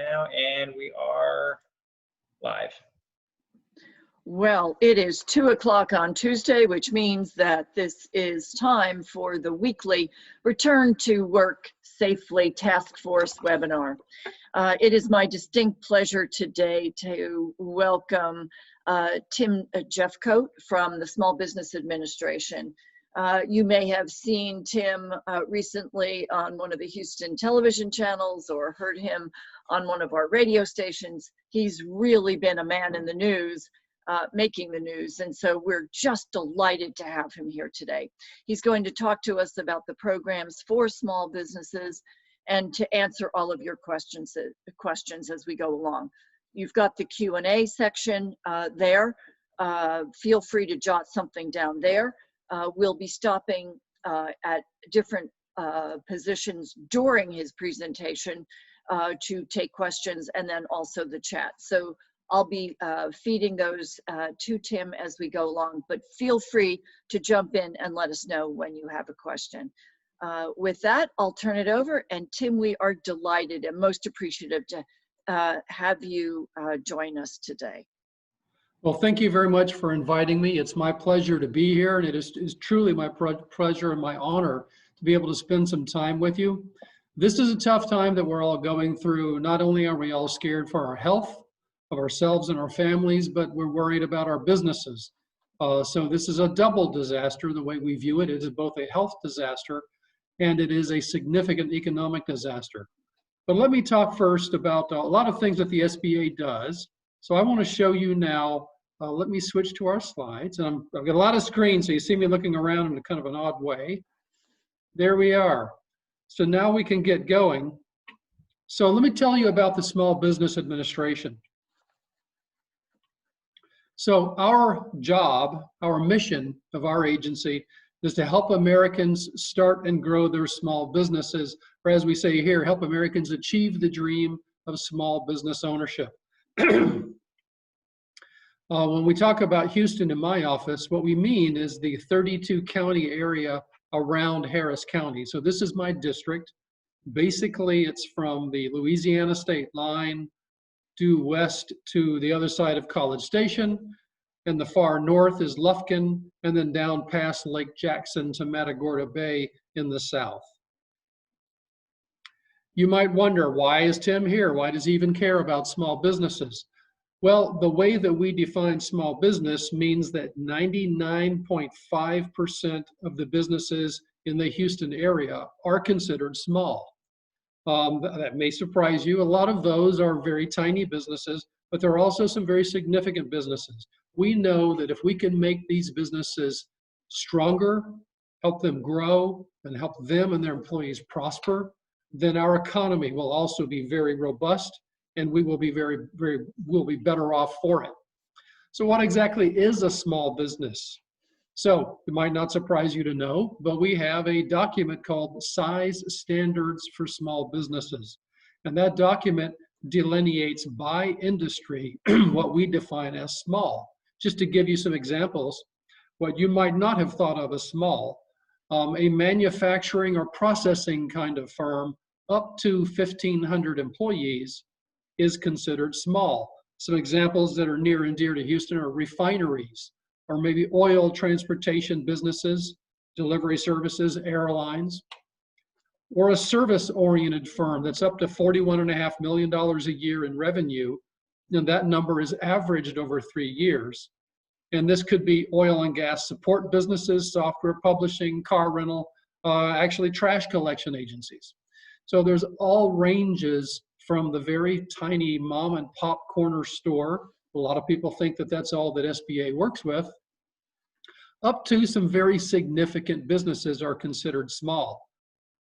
now, and we are live. Well, it is 2 o'clock on Tuesday, which means that this is time for the weekly Return to Work Safely Task Force webinar. It is my distinct pleasure today to welcome Tim Jeffcoat from the Small Business Administration. You may have seen Tim recently on one of the Houston television channels or heard him on one of our radio stations. He's really been a man in the news, making the news, and so we're just delighted to have him here today. He's going to talk to us about the programs for small businesses and to answer all of your questions as we go along. You've got the Q&A section there. Feel free to jot something down there. We'll be stopping at different positions during his presentation to take questions, and then also the chat. So I'll be feeding those to Tim as we go along, but feel free to jump in and let us know when you have a question. With that, I'll turn it over, and Tim, we are delighted and most appreciative to have you join us today. Well, thank you very much for inviting me. It's my pleasure to be here, and it is truly my pleasure and my honor to be able to spend some time with you. This is a tough time that we're all going through. Not only are we all scared for our health, of ourselves and our families, but we're worried about our businesses. So this is a double disaster, the way we view it. It is both a health disaster and it is a significant economic disaster. But let me talk first about a lot of things that the SBA does. So I want to show you now, let me switch to our slides. And I've got a lot of screens, so you see me looking around in a kind of an odd way. There we are. So now we can get going. So let me tell you about the Small Business Administration. So our job, our mission of our agency is to help Americans start and grow their small businesses, or as we say here, help Americans achieve the dream of small business ownership. When we talk about Houston in my office, what we mean is the 32 county area around Harris County. So this is my district. Basically, it's from the Louisiana state line due west to the other side of College Station, and the far north is Lufkin, and then down past Lake Jackson to Matagorda Bay in the south. You might wonder, why is Tim here? Why does he even care about small businesses? Well, the way that we define small business means that 99.5% of the businesses in the Houston area are considered small. That may surprise you. A lot of those are very tiny businesses, but there are also some very significant businesses. We know that if we can make these businesses stronger, help them grow, and help them and their employees prosper, then our economy will also be very robust, and we will be we'll be better off for it. So what exactly is a small business? So it might not surprise you to know, but we have a document called Size Standards for Small Businesses. And that document delineates by industry what we define as small. Just to give you some examples, what you might not have thought of as small, a manufacturing or processing kind of firm up to 1,500 employees is considered small. Some examples that are near and dear to Houston are refineries, or maybe oil transportation businesses, delivery services, airlines, or a service-oriented firm that's up to $41.5 million a year in revenue, and that number is averaged over 3 years. And this could be oil and gas support businesses, software publishing, car rental, actually trash collection agencies. So there's all ranges from the very tiny mom and pop corner store. A lot of people think that that's all that SBA works with, up to some very significant businesses are considered small.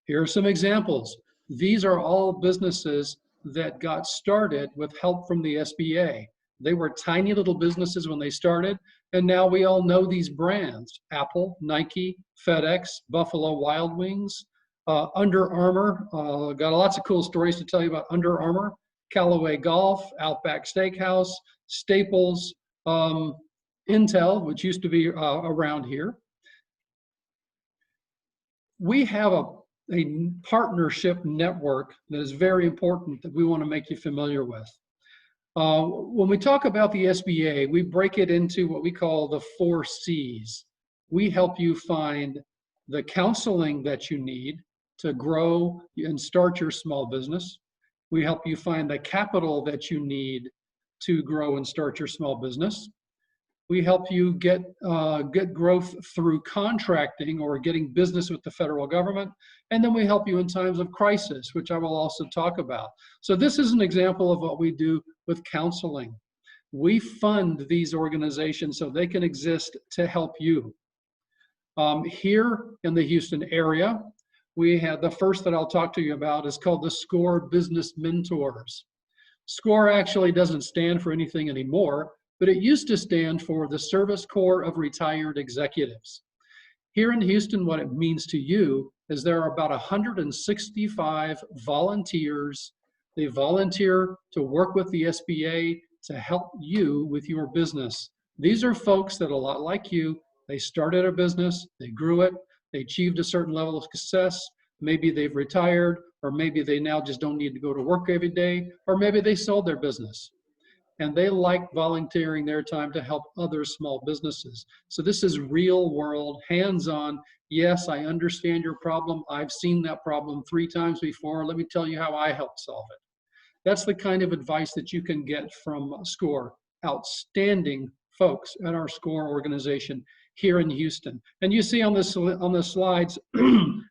Here are some examples. These are all businesses that got started with help from the SBA. They were tiny little businesses when they started, and now we all know these brands: Apple, Nike, FedEx, Buffalo Wild Wings, Under Armour. Got lots of cool stories to tell you about Under Armour, Callaway Golf, Outback Steakhouse, Staples, Intel, which used to be around here. We have a partnership network that is very important that we want to make you familiar with. When we talk about the SBA, we break it into what we call the 4 C's. We help you find the counseling that you need to grow and start your small business. We help you find the capital that you need to grow and start your small business. We help you get growth through contracting or getting business with the federal government. And then we help you in times of crisis, which I will also talk about. So this is an example of what we do with counseling. We fund these organizations so they can exist to help you. Here in the Houston area, we have the first that I'll talk to you about is called the SCORE Business Mentors. SCORE actually doesn't stand for anything anymore, but it used to stand for the Service Corps of Retired Executives. Here in Houston, what it means to you is there are about 165 volunteers. They volunteer to work with the SBA to help you with your business. These are folks that are a lot like you. They started a business, they grew it, they achieved a certain level of success. Maybe they've retired, or maybe they now just don't need to go to work every day, or maybe they sold their business. And they like volunteering their time to help other small businesses. So this is real world, hands-on. Yes, I understand your problem. I've seen that problem 3 times before. Let me tell you how I helped solve it. That's the kind of advice that you can get from SCORE. Outstanding folks at our SCORE organization here in Houston. And you see on the slides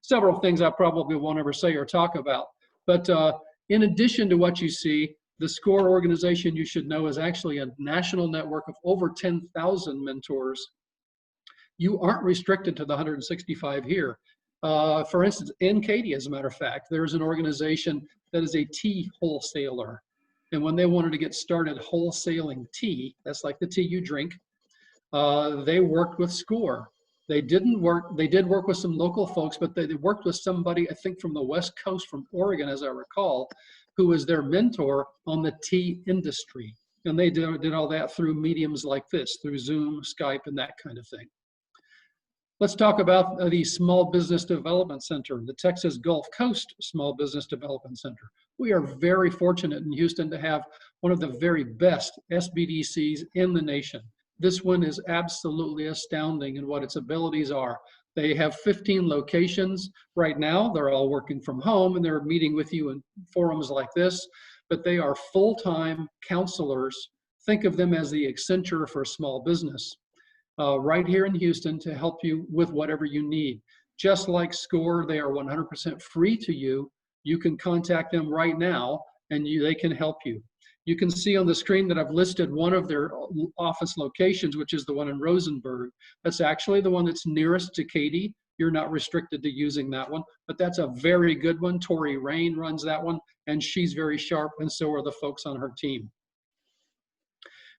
several things I probably won't ever say or talk about. But in addition to what you see, the SCORE organization, you should know, is actually a national network of over 10,000 mentors. You aren't restricted to the 165 here. For instance, in Katy, as a matter of fact, there's an organization that is a tea wholesaler. And when they wanted to get started wholesaling tea, that's like the tea you drink, they worked with SCORE. They did work with some local folks, but they worked with somebody, I think from the West Coast, from Oregon, as I recall, who was their mentor on the tea industry. And they did all that through mediums like this, through Zoom, Skype, and that kind of thing. Let's talk about the Small Business Development Center, the Texas Gulf Coast Small Business Development Center. We are very fortunate in Houston to have one of the very best SBDCs in the nation. This one is absolutely astounding in what its abilities are. They have 15 locations right now. They're all working from home and they're meeting with you in forums like this, but they are full-time counselors. Think of them as the Accenture for small business, right here in Houston to help you with whatever you need. Just like SCORE, they are 100% free to you. You can contact them right now and they can help you. You can see on the screen that I've listed one of their office locations, which is the one in Rosenberg. That's actually the one that's nearest to Katy. You're not restricted to using that one, but that's a very good one. Tori Rain runs that one, and she's very sharp, and so are the folks on her team.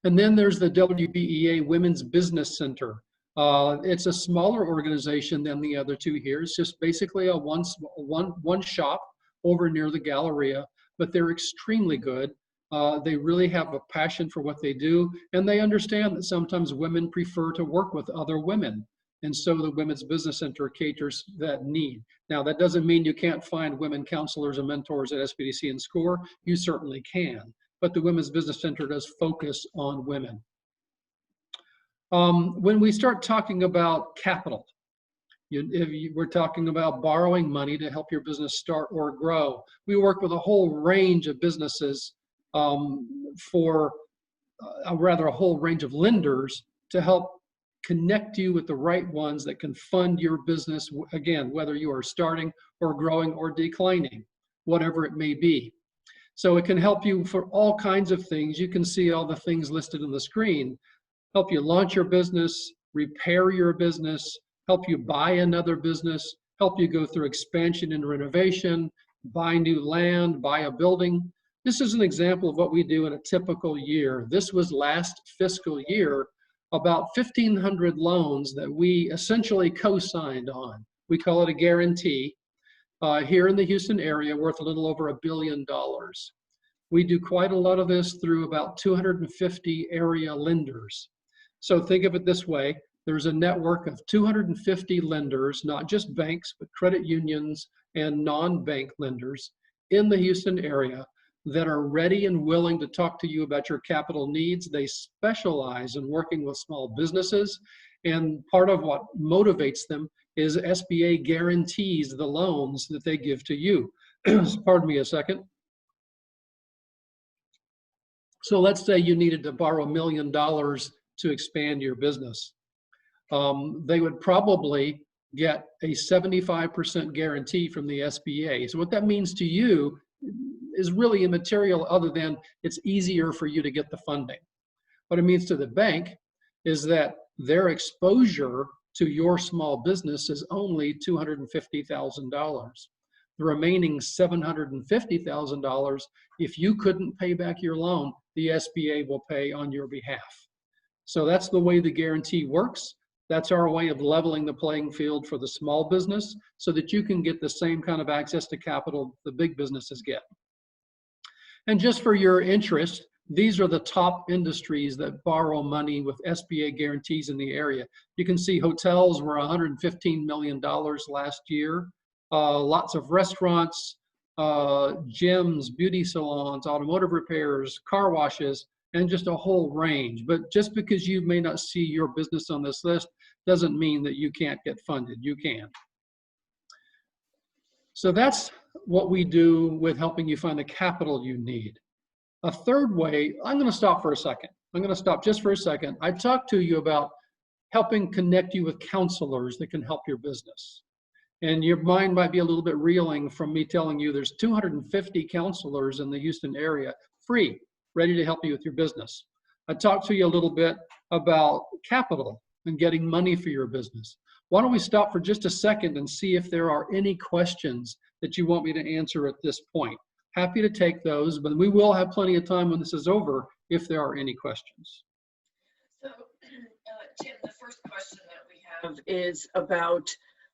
And then there's the WBEA Women's Business Center. It's a smaller organization than the other two here. It's just basically a one shop over near the Galleria, but they're extremely good. They really have a passion for what they do, and they understand that sometimes women prefer to work with other women. And so the Women's Business Center caters that need. Now, that doesn't mean you can't find women counselors and mentors at SBDC and SCORE. You certainly can, but the Women's Business Center does focus on women. When we start talking about capital, we're talking about borrowing money to help your business start or grow. We work with a whole range of businesses for a whole range of lenders to help connect you with the right ones that can fund your business, again, whether you are starting or growing or declining, whatever it may be. So it can help you for all kinds of things. You can see all the things listed on the screen. Help you launch your business, repair your business, help you buy another business, help you go through expansion and renovation, buy new land, buy a building. This is an example of what we do in a typical year. This was last fiscal year, about 1,500 loans that we essentially co-signed on. We call it a guarantee here in the Houston area, worth a little over $1 billion. We do quite a lot of this through about 250 area lenders. So think of it this way. There's a network of 250 lenders, not just banks, but credit unions and non-bank lenders in the Houston area that are ready and willing to talk to you about your capital needs. They specialize in working with small businesses, and part of what motivates them is SBA guarantees the loans that they give to you. Pardon me a second. So let's say you needed to borrow $1 million to expand your business. They would probably get a 75% guarantee from the SBA. So what that means to you is really immaterial, other than it's easier for you to get the funding. What it means to the bank is that their exposure to your small business is only $250,000. The remaining $750,000, if you couldn't pay back your loan, the SBA will pay on your behalf. So that's the way the guarantee works. That's our way of leveling the playing field for the small business so that you can get the same kind of access to capital the big businesses get. And just for your interest, these are the top industries that borrow money with SBA guarantees in the area. You can see hotels were $115 million last year. Lots of restaurants, gyms, beauty salons, automotive repairs, car washes, and just a whole range. But just because you may not see your business on this list doesn't mean that you can't get funded. You can. So that's what we do with helping you find the capital you need. A third way, I'm going to stop for a second. I'm going to stop just for a second. I talked to you about helping connect you with counselors that can help your business. And your mind might be a little bit reeling from me telling you there's 250 counselors in the Houston area, free, ready to help you with your business. I talked to you a little bit about capital and getting money for your business. Why don't we stop for just a second and see if there are any questions that you want me to answer at this point? Happy to take those, but we will have plenty of time when this is over if there are any questions. So, Tim, the first question that we have is about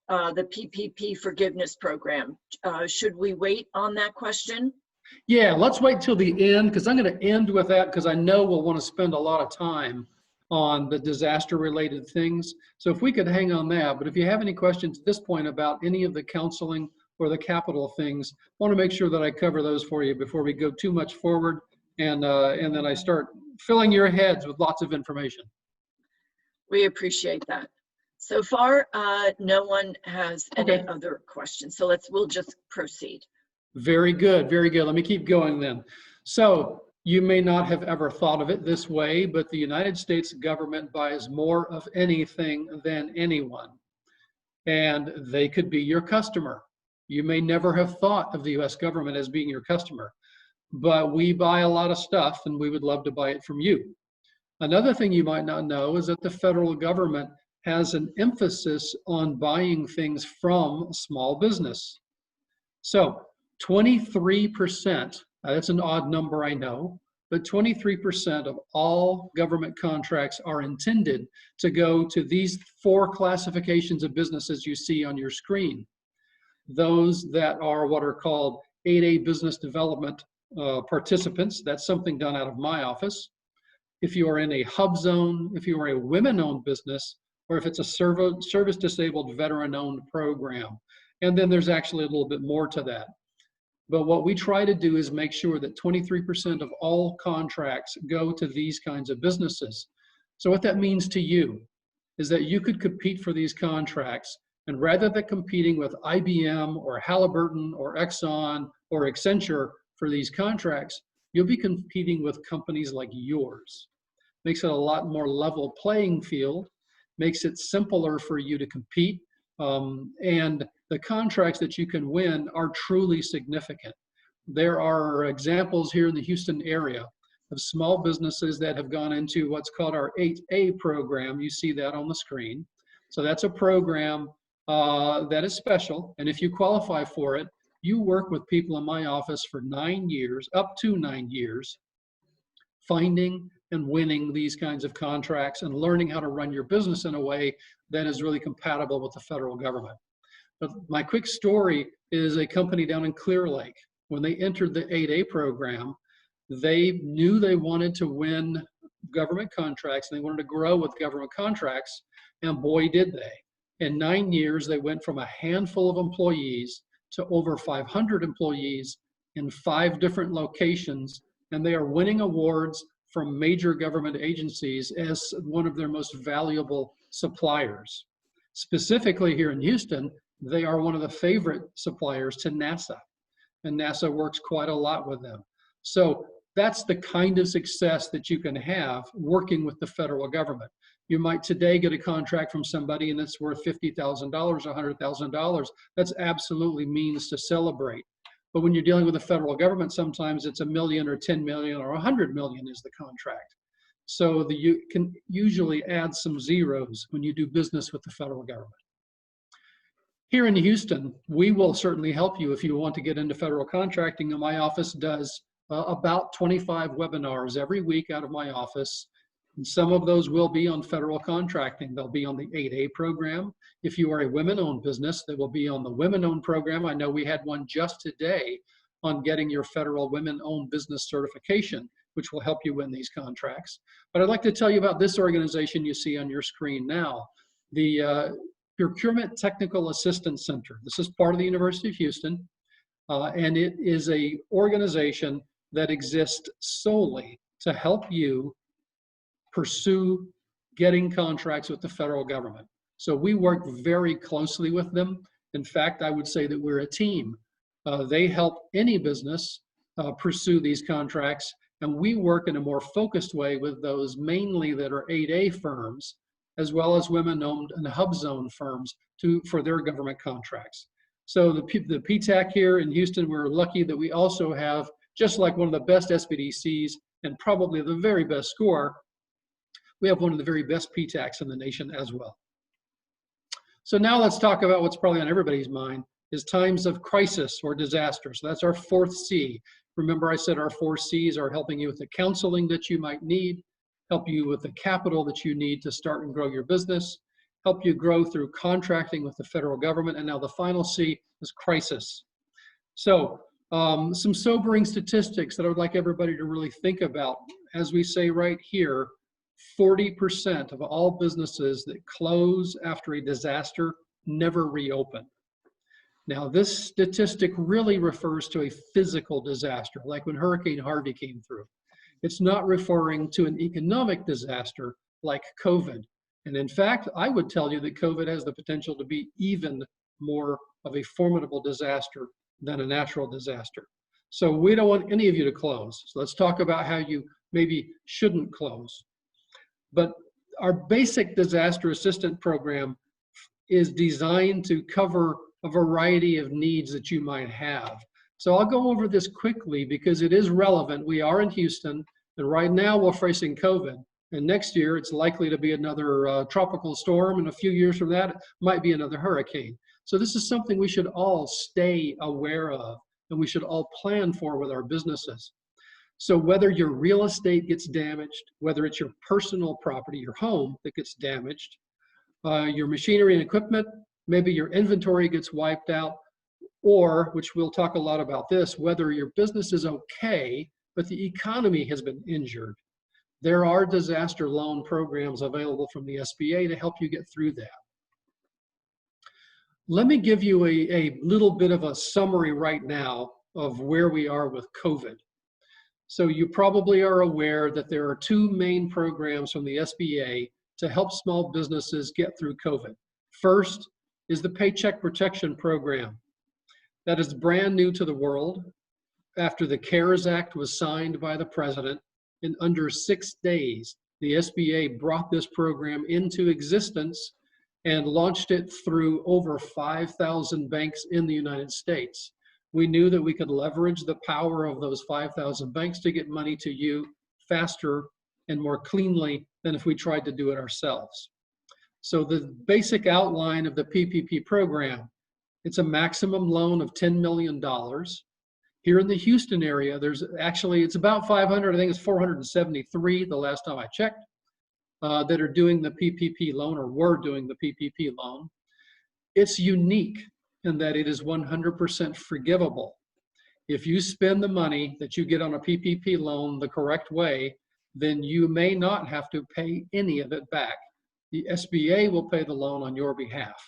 the PPP forgiveness program. Should we wait on that question? Yeah, let's wait till the end, because I'm going to end with that because I know we'll want to spend a lot of time on the disaster-related things. So if we could hang on that, but if you have any questions at this point about any of the counseling or the capital things, I want to make sure that I cover those for you before we go too much forward and then I start filling your heads with lots of information. We appreciate that. So far, no one has any other questions. So we'll just proceed. Very good, very good. Let me keep going then. So you may not have ever thought of it this way, but the United States government buys more of anything than anyone. And they could be your customer. You may never have thought of the US government as being your customer, but we buy a lot of stuff and we would love to buy it from you. Another thing you might not know is that the federal government has an emphasis on buying things from small business. So 23%, that's an odd number, I know, but 23% of all government contracts are intended to go to these 4 classifications of businesses you see on your screen. Those that are what are called 8A business development participants, that's something done out of my office. If you are in a hub zone, if you are a women-owned business, or if it's a service-disabled veteran-owned program. And then there's actually a little bit more to that. But what we try to do is make sure that 23% of all contracts go to these kinds of businesses. So what that means to you is that you could compete for these contracts, and rather than competing with IBM or Halliburton or Exxon or Accenture for these contracts, you'll be competing with companies like yours. Makes it a lot more level playing field, makes it simpler for you to compete, and the contracts that you can win are truly significant. There are examples here in the Houston area of small businesses that have gone into what's called our 8A program. You see that on the screen. So that's a program that is special, and if you qualify for it, you work with people in my office for 9 years, up to 9 years, finding and winning these kinds of contracts and learning how to run your business in a way that is really compatible with the federal government. But my quick story is a company down in Clear Lake. When they entered the 8A program, they knew they wanted to win government contracts, and they wanted to grow with government contracts, and boy, did they. In 9 years, they went from a handful of employees to over 500 employees in 5 different locations, and they are winning awards from major government agencies as one of their most valuable suppliers. Specifically here in Houston, they are one of the favorite suppliers to NASA, and NASA works quite a lot with them. So that's the kind of success that you can have working with the federal government. You might today get a contract from somebody and it's worth $50,000, $100,000. That's absolutely means to celebrate. But when you're dealing with the federal government, sometimes it's $1 million or 10 million or 100 million is the contract. So you can usually add some zeros when you do business with the federal government. Here in Houston, we will certainly help you if you want to get into federal contracting. And my office does about 25 webinars every week out of my office. And some of those will be on federal contracting. They'll be on the 8A program. If you are a women-owned business, they will be on the women-owned program. I know we had one just today on getting your federal women-owned business certification, which will help you win these contracts. But I'd like to tell you about this organization you see on your screen now, the Procurement Technical Assistance Center. This is part of the University of Houston, and it is an organization that exists solely to help you pursue getting contracts with the federal government. So we work very closely with them. In fact, I would say that we're a team. They help any business pursue these contracts, and we work in a more focused way with those mainly that are 8A firms, as well as women-owned and hub zone firms for their government contracts. So the PTAC here in Houston, we're lucky that we also have, just like one of the best SBDCs and probably the very best score, we have one of the very best PTACs in the nation as well. So now let's talk about what's probably on everybody's mind is times of crisis or disaster. So that's our 4th C. Remember I said our 4 C's are helping you with the counseling that you might need, help you with the capital that you need to start and grow your business, help you grow through contracting with the federal government, and now the final C is crisis. So some sobering statistics that I would like everybody to really think about. As we say right here, 40% of all businesses that close after a disaster never reopen. Now, this statistic really refers to a physical disaster, like when Hurricane Harvey came through. It's not referring to an economic disaster like COVID. And in fact, I would tell you that COVID has the potential to be even more of a formidable disaster than a natural disaster. So we don't want any of you to close. So let's talk about how you maybe shouldn't close. But our basic disaster assistance program is designed to cover a variety of needs that you might have. So I'll go over this quickly because it is relevant. We are in Houston, and right now we're facing COVID. And next year, it's likely to be another tropical storm, and a few years from that, it might be another hurricane. So this is something we should all stay aware of, and we should all plan for with our businesses. So whether your real estate gets damaged, whether it's your personal property, your home that gets damaged, your machinery and equipment, maybe your inventory gets wiped out, or, which we'll talk a lot about this, whether your business is okay, but the economy has been injured. There are disaster loan programs available from the SBA to help you get through that. Let me give you a little bit of a summary right now of where we are with COVID. So you probably are aware that there are 2 main programs from the SBA to help small businesses get through COVID. First is the Paycheck Protection Program. That is brand new to the world. After the CARES Act was signed by the president, in under 6 days, the SBA brought this program into existence and launched it through over 5,000 banks in the United States. We knew that we could leverage the power of those 5,000 banks to get money to you faster and more cleanly than if we tried to do it ourselves. So the basic outline of the PPP program, it's a maximum loan of $10 million. Here in the Houston area, it's about 500, I think it's 473 the last time I checked, that are doing the PPP loan or were doing the PPP loan. It's unique in that it is 100% forgivable. If you spend the money that you get on a PPP loan the correct way, then you may not have to pay any of it back. The SBA will pay the loan on your behalf.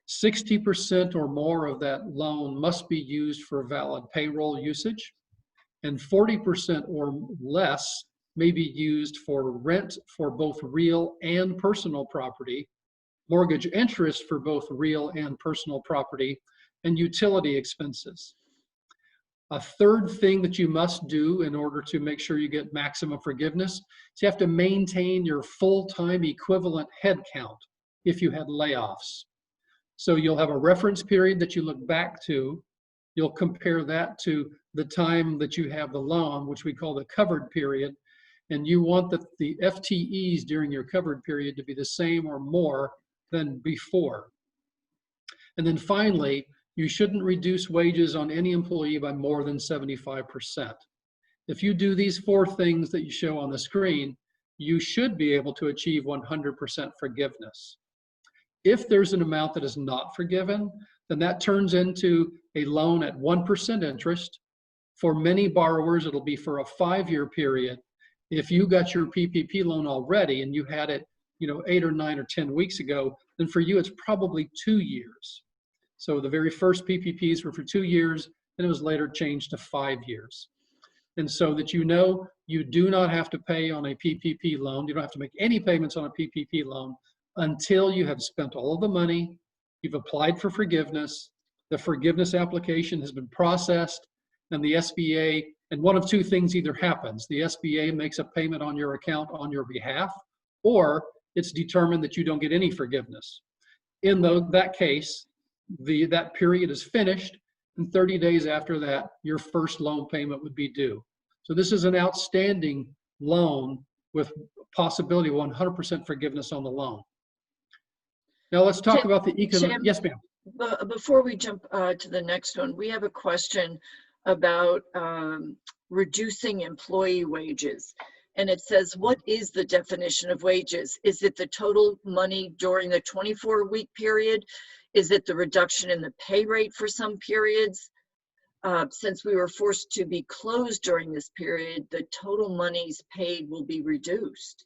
60% or more of that loan must be used for valid payroll usage, and 40% or less may be used for rent for both real and personal property, mortgage interest for both real and personal property, and utility expenses. A third thing that you must do in order to make sure you get maximum forgiveness is you have to maintain your full-time equivalent head count if you had layoffs. So you'll have a reference period that you look back to. You'll compare that to the time that you have the loan, which we call the covered period. And you want the FTEs during your covered period to be the same or more than before. And then finally, you shouldn't reduce wages on any employee by more than 75%. If you do these 4 things that you show on the screen, you should be able to achieve 100% forgiveness. If there's an amount that is not forgiven, then that turns into a loan at 1% interest. For many borrowers, it'll be for a 5-year period. If you got your PPP loan already and you had it, 8 or 9 or 10 weeks ago, then for you, it's probably 2 years. So the very first PPPs were for 2 years, and it was later changed to 5 years. And so that you do not have to pay on a PPP loan. You don't have to make any payments on a PPP loan until you have spent all of the money, you've applied for forgiveness, the forgiveness application has been processed, and the SBA, and one of 2 things either happens. The SBA makes a payment on your account on your behalf, or it's determined that you don't get any forgiveness. In that case, that period is finished, and 30 days after that, your first loan payment would be due. So this is an outstanding loan with possibility of 100% forgiveness on the loan. Now let's talk about the economic. Yes, ma'am. Before we jump to the next one, we have a question about reducing employee wages. And it says, what is the definition of wages? Is it the total money during the 24-week period? Is it the reduction in the pay rate for some periods? Since we were forced to be closed during this period, the total monies paid will be reduced.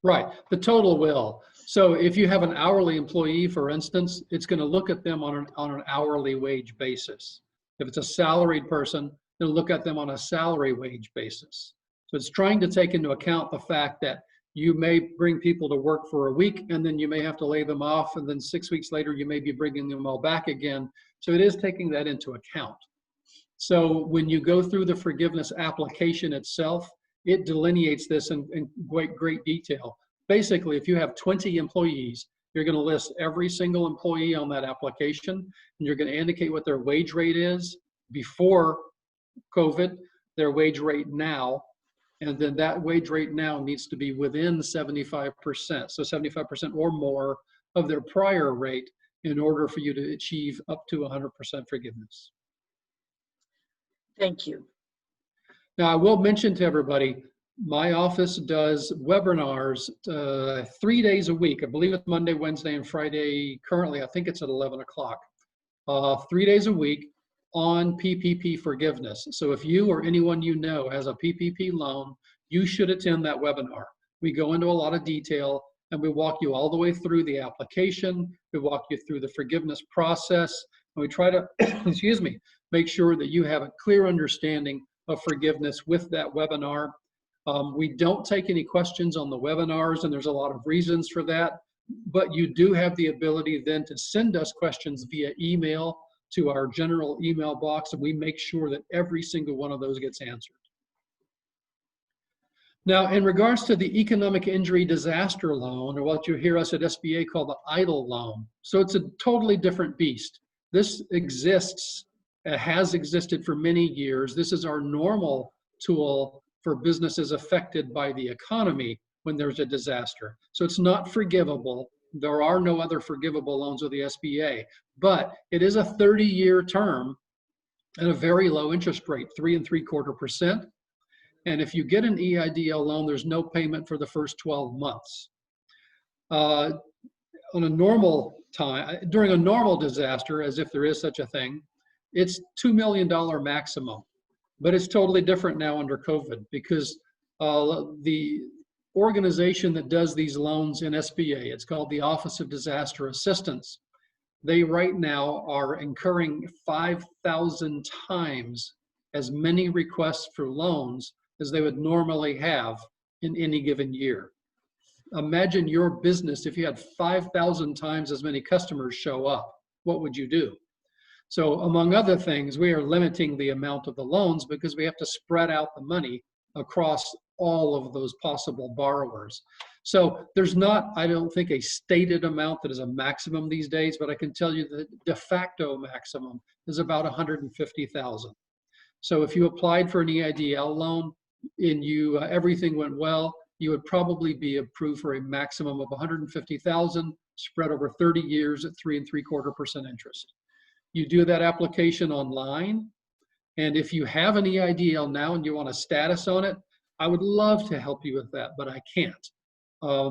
Right, the total will. So if you have an hourly employee, for instance, it's going to look at them on an hourly wage basis. If it's a salaried person, it'll look at them on a salary wage basis. So it's trying to take into account the fact that you may bring people to work for a week and then you may have to lay them off, and then 6 weeks later you may be bringing them all back again. So it is taking that into account. So when you go through the forgiveness application itself, it delineates this in great detail. Basically, if you have 20 employees, you're going to list every single employee on that application, and you're going to indicate what their wage rate is before COVID, their wage rate now, and then that wage rate now needs to be within 75%. So 75% or more of their prior rate in order for you to achieve up to 100% forgiveness. Thank you. Now, I will mention to everybody, my office does webinars 3 days a week. I believe it's Monday, Wednesday, and Friday. Currently, I think it's at 11 o'clock. 3 days a week on PPP forgiveness. So if you or anyone you know has a PPP loan, you should attend that webinar. We go into a lot of detail and we walk you all the way through the application. We walk you through the forgiveness process. And we try to, excuse me, make sure that you have a clear understanding of forgiveness with that webinar. We don't take any questions on the webinars, and there's a lot of reasons for that, but you do have the ability then to send us questions via email to our general email box, and we make sure that every single one of those gets answered. Now, in regards to the economic injury disaster loan, or what you hear us at SBA call the EIDL loan, so it's a totally different beast. This exists, has existed for many years. This is our normal tool for businesses affected by the economy when there's a disaster. So it's not forgivable. There are no other forgivable loans with the SBA, but it is a 30-year term at a very low interest rate, 3 3/4%. And if you get an EIDL loan, there's no payment for the first 12 months. On a normal time, during a normal disaster, as if there is such a thing, it's $2 million maximum. But it's totally different now under COVID, because The organization that does these loans in SBA, it's called the Office of Disaster Assistance. They right now are incurring 5,000 times as many requests for loans as they would normally have in any given year. Imagine your business if you had 5,000 times as many customers show up. What would you do? So among other things, we are limiting the amount of the loans because we have to spread out the money across all of those possible borrowers. So there's not, I don't think, a stated amount that is a maximum these days, but I can tell you the de facto maximum is about 150,000. So if you applied for an EIDL loan and everything went well, you would probably be approved for a maximum of 150,000 spread over 30 years at 3.75% interest. You do that application online, and if you have an EIDL now and you want a status on it, I would love to help you with that, but I can't.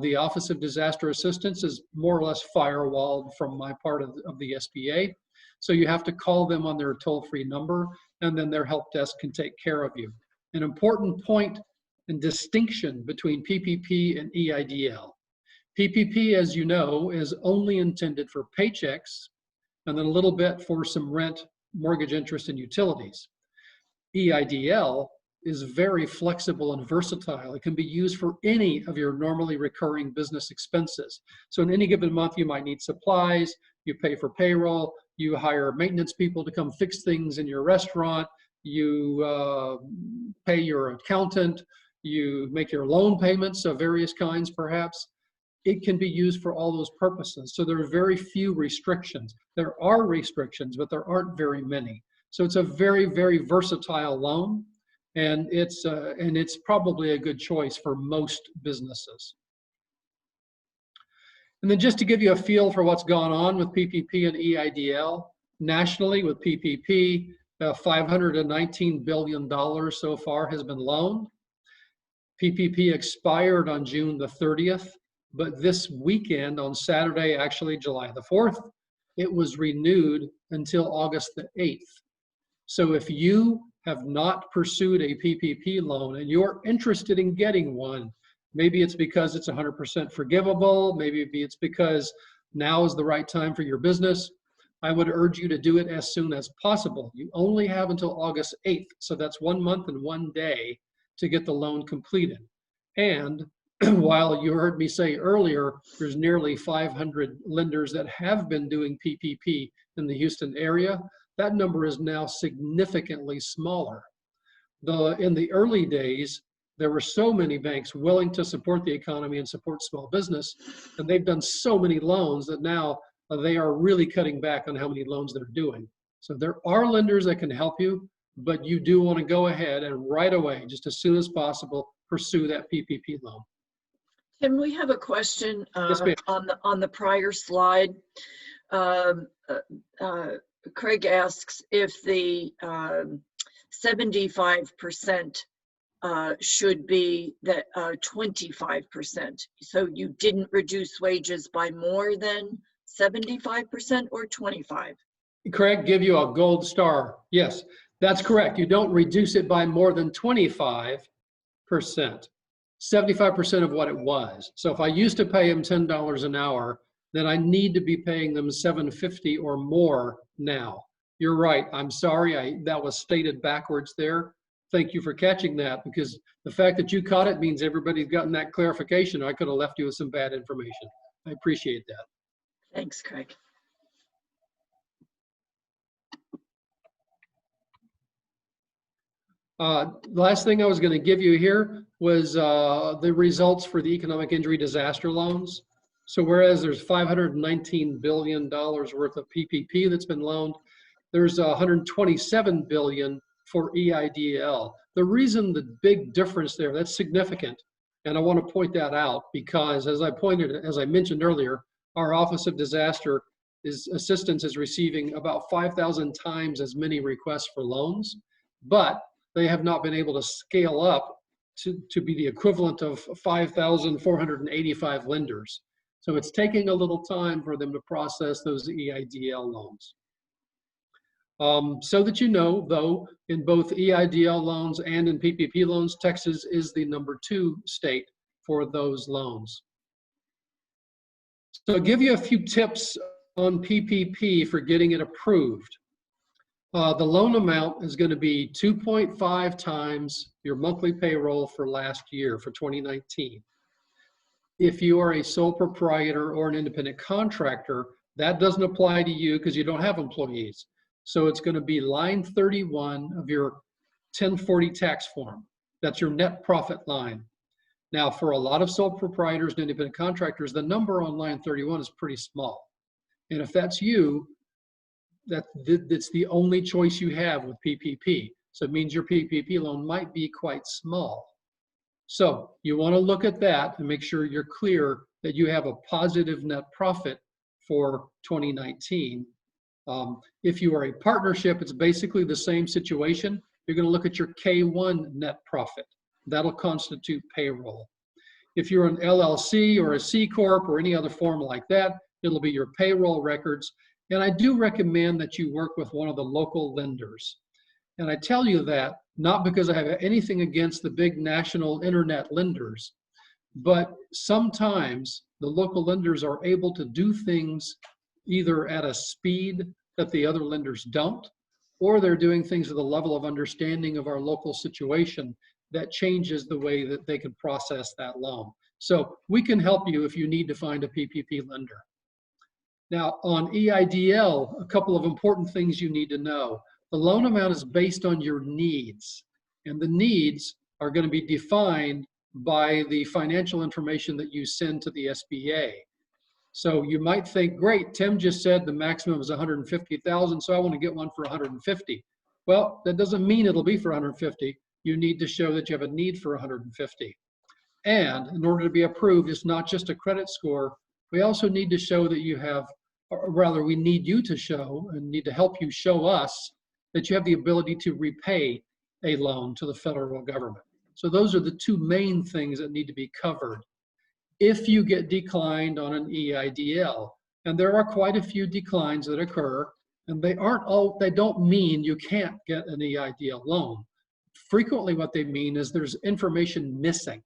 The Office of Disaster Assistance is more or less firewalled from my part of the SBA. So you have to call them on their toll-free number, and then their help desk can take care of you. An important point and distinction between PPP and EIDL. PPP, as you know, is only intended for paychecks and then a little bit for some rent, mortgage interest, and utilities. EIDL is very flexible and versatile. It can be used for any of your normally recurring business expenses. So in any given month, you might need supplies, you pay for payroll, you hire maintenance people to come fix things in your restaurant, you pay your accountant, you make your loan payments of various kinds perhaps. It can be used for all those purposes. So there are very few restrictions. There are restrictions, but there aren't very many. So it's a very, very versatile loan, and it's probably a good choice for most businesses. And then just to give you a feel for what's gone on with PPP and EIDL, nationally with PPP, $519 billion so far has been loaned. PPP expired on June the 30th, but this weekend on Saturday, actually July the 4th, it was renewed until August the 8th. So if you have not pursued a PPP loan and you're interested in getting one, maybe it's because it's 100% forgivable, maybe it's because now is the right time for your business, I would urge you to do it as soon as possible. You only have until August 8th, so that's 1 month and 1 day to get the loan completed. And while you heard me say earlier, there's nearly 500 lenders that have been doing PPP in the Houston area, that number is now significantly smaller. In the early days, there were so many banks willing to support the economy and support small business, and they've done so many loans that now they are really cutting back on how many loans they're doing. So there are lenders that can help you, but you do want to go ahead and right away, just as soon as possible, pursue that PPP loan. Tim, we have a question Yes, ma'am. on the prior slide. Craig asks if the 75% should be that 25%. So you didn't reduce wages by more than 75% or 25%? Craig, give you a gold star. Yes, that's correct. You don't reduce it by more than 25%. 75% of what it was. So if I used to pay them $10 an hour, then I need to be paying them $7.50 or more now. You're right. I'm sorry. That was stated backwards there. Thank you for catching that, because the fact that you caught it means everybody's gotten that clarification. I could have left you with some bad information. I appreciate that. Thanks, Craig. Last thing I was going to give you here was the results for the economic injury disaster loans. So whereas there's $519 billion worth of PPP that's been loaned, there's $127 billion for EIDL. The reason the big difference there, that's significant, and I want to point that out because as I mentioned earlier, our Office of Disaster Assistance is receiving about 5,000 times as many requests for loans, but they have not been able to scale up to be the equivalent of 5,485 lenders. So it's taking a little time for them to process those EIDL loans. So that you know, though, in both EIDL loans and in PPP loans, Texas is the #2 state for those loans. So I'll give you a few tips on PPP for getting it approved. The loan amount is going to be 2.5 times your monthly payroll for last year, for 2019. If you are a sole proprietor or an independent contractor, that doesn't apply to you because you don't have employees. So it's going to be line 31 of your 1040 tax form. That's your net profit line. Now, for a lot of sole proprietors and independent contractors, the number on line 31 is pretty small. And if that's you, that's the only choice you have with PPP. So it means your PPP loan might be quite small. So you want to look at that and make sure you're clear that you have a positive net profit for 2019. If you are a partnership, it's basically the same situation. You're going to look at your K1 net profit. That'll constitute payroll. If you're an LLC or a C Corp or any other form like that, it'll be your payroll records. And I do recommend that you work with one of the local lenders. And I tell you that not because I have anything against the big national internet lenders, but sometimes the local lenders are able to do things either at a speed that the other lenders don't, or they're doing things with a level of understanding of our local situation that changes the way that they can process that loan. So we can help you if you need to find a PPP lender. Now on EIDL, a couple of important things you need to know. The loan amount is based on your needs, and the needs are going to be defined by the financial information that you send to the SBA. So you might think, great, Tim just said the maximum is 150,000, so I want to get one for 150. Well, that doesn't mean it'll be for 150. You need to show that you have a need for 150. And in order to be approved, it's not just a credit score. We also need to show that you have, or rather we need you to show and need to help you show us that you have the ability to repay a loan to the federal government. So those are the two main things that need to be covered if you get declined on an EIDL. And there are quite a few declines that occur, and they don't mean you can't get an EIDL loan. Frequently what they mean is there's information missing.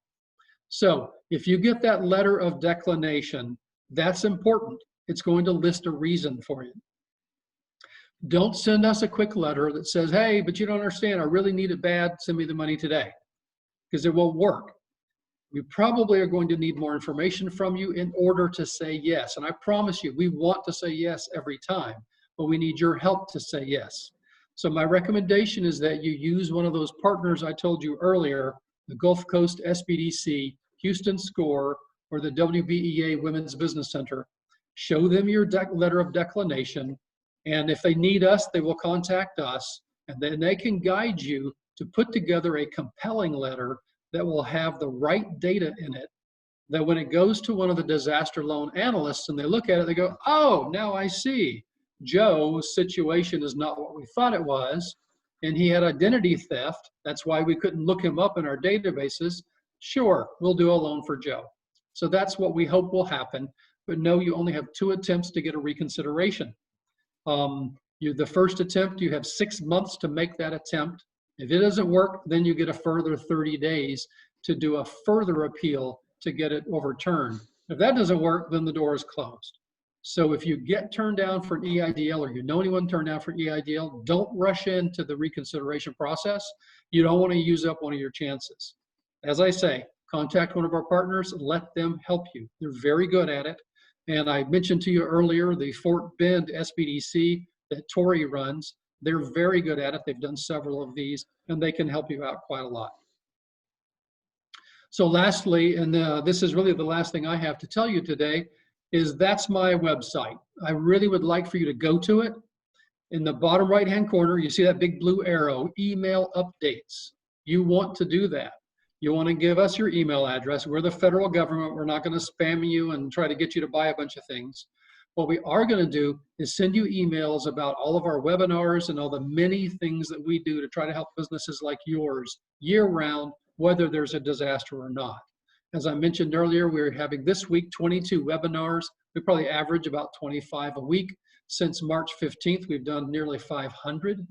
So if you get that letter of declination, that's important. It's going to list a reason for you. Don't send us a quick letter that says, hey, but you don't understand, I really need it bad, send me the money today, because it won't work. We probably are going to need more information from you in order to say yes. And I promise you, we want to say yes every time, but we need your help to say yes. So my recommendation is that you use one of those partners I told you earlier, the Gulf Coast SBDC, Houston SCORE, or the WBEA Women's Business Center. Show them your letter of declination, and if they need us, they will contact us, and then they can guide you to put together a compelling letter that will have the right data in it, that when it goes to one of the disaster loan analysts and they look at it, they go, oh, now I see. Joe's situation is not what we thought it was, and he had identity theft. That's why we couldn't look him up in our databases. Sure, we'll do a loan for Joe. So that's what we hope will happen. But no, you only have 2 attempts to get a reconsideration. The first attempt, you have 6 months to make that attempt. If it doesn't work, then you get a further 30 days to do a further appeal to get it overturned. If that doesn't work, then the door is closed. So if you get turned down for an EIDL, or you know anyone turned down for EIDL, don't rush into the reconsideration process. You don't want to use up one of your chances. As I say, contact one of our partners, let them help you. They're very good at it. And I mentioned to you earlier, the Fort Bend SBDC that Tori runs, they're very good at it. They've done several of these, and they can help you out quite a lot. So lastly, and this is really the last thing I have to tell you today, is that's my website. I really would like for you to go to it. In the bottom right-hand corner, you see that big blue arrow, email updates. You want to do that. You want to give us your email address. We're the federal government. We're not going to spam you and try to get you to buy a bunch of things. What we are going to do is send you emails about all of our webinars and all the many things that we do to try to help businesses like yours year-round, whether there's a disaster or not. As I mentioned earlier, we're having this week 22 webinars. We probably average about 25 a week. Since March 15th, we've done nearly 500.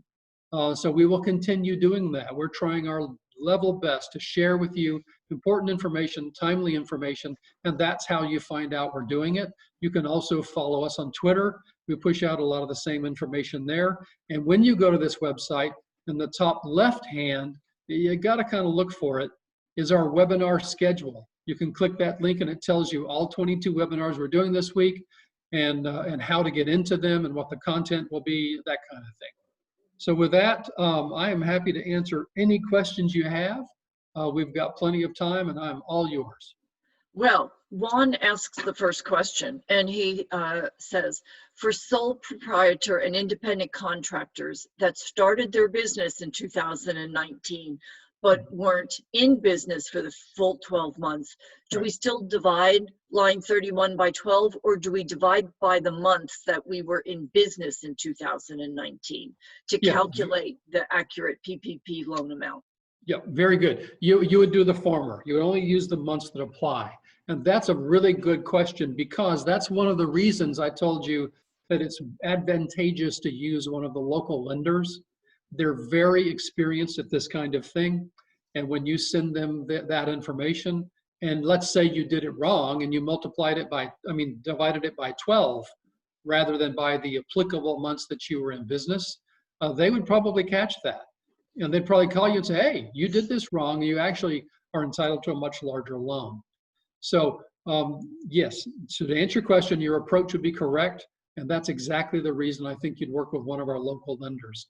So we will continue doing that. We're trying our level best to share with you important information, timely information, and that's how you find out we're doing it. You can also follow us on Twitter. We push out a lot of the same information there. And when you go to this website, in the top left hand, you got to kind of look for it, is our webinar schedule. You can click that link and it tells you all 22 webinars we're doing this week and how to get into them and what the content will be, that kind of thing. So with that, I am happy to answer any questions you have. We've got plenty of time and I'm all yours. Well, Juan asks the first question, and he says, for sole proprietor and independent contractors that started their business in 2019, but weren't in business for the full 12 months, do we still divide line 31 by 12, or do we divide by the months that we were in business in 2019 to calculate the accurate PPP loan amount? Yeah, very good. You would do the former. You would only use the months that apply. And that's a really good question, because that's one of the reasons I told you that it's advantageous to use one of the local lenders. They're very experienced at this kind of thing. And when you send them that information, and let's say you did it wrong and you multiplied it by, divided it by 12 rather than by the applicable months that you were in business, they would probably catch that. And they'd probably call you and say, hey, you did this wrong. You actually are entitled to a much larger loan. So yes, so to answer your question, your approach would be correct. And that's exactly the reason I think you'd work with one of our local lenders.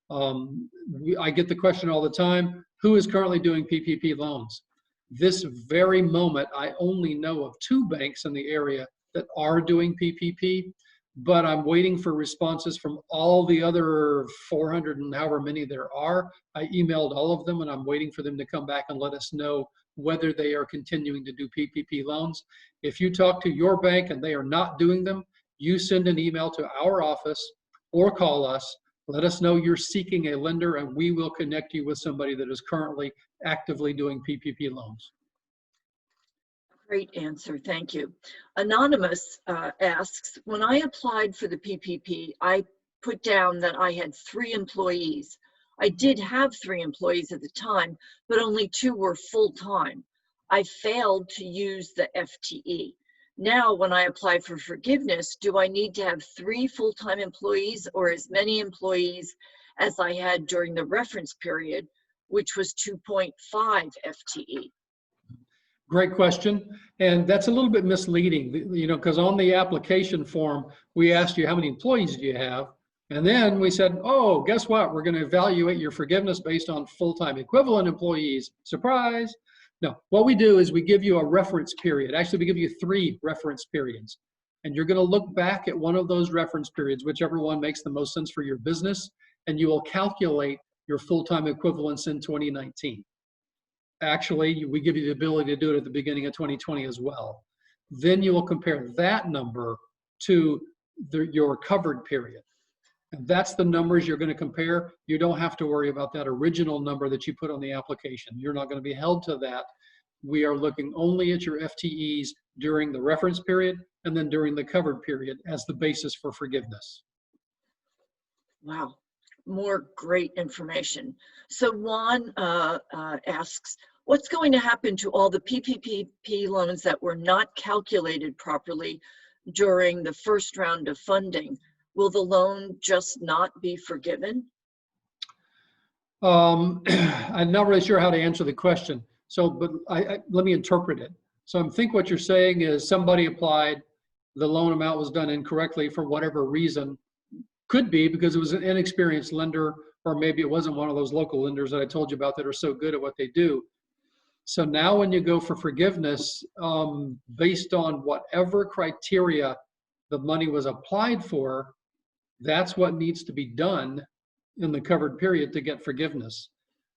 I get the question all the time, who is currently doing PPP loans? This very moment, I only know of 2 banks in the area that are doing PPP, but I'm waiting for responses from all the other 400 and however many there are. I emailed all of them and I'm waiting for them to come back and let us know whether they are continuing to do PPP loans. If you talk to your bank and they are not doing them, you send an email to our office or call us. Let us know you're seeking a lender and we will connect you with somebody that is currently actively doing PPP loans. Great answer, thank you. Anonymous asks, when I applied for the PPP, I put down that I had 3 employees. I did have 3 employees at the time, but only 2 were full-time. I failed to use the FTE. Now, when I apply for forgiveness, do I need to have 3 full-time employees or as many employees as I had during the reference period, which was 2.5 FTE? Great question. And that's a little bit misleading, because on the application form, we asked you how many employees do you have? And then we said, oh, guess what? We're going to evaluate your forgiveness based on full-time equivalent employees. Surprise. No, what we do is we give you a reference period. Actually, we give you 3 reference periods. And you're going to look back at one of those reference periods, whichever one makes the most sense for your business, and you will calculate your full-time equivalents in 2019. Actually, we give you the ability to do it at the beginning of 2020 as well. Then you will compare that number to your covered period. And that's the numbers you're going to compare. You don't have to worry about that original number that you put on the application. You're not going to be held to that. We are looking only at your FTEs during the reference period and then during the covered period as the basis for forgiveness. Wow, more great information. So Juan asks, what's going to happen to all the PPP loans that were not calculated properly during the first round of funding? Will the loan just not be forgiven? I'm not really sure how to answer the question. So, but let me interpret it. So I think what you're saying is somebody applied, the loan amount was done incorrectly for whatever reason. Could be because it was an inexperienced lender, or maybe it wasn't one of those local lenders that I told you about that are so good at what they do. So now when you go for forgiveness, based on whatever criteria the money was applied for, that's what needs to be done in the covered period to get forgiveness.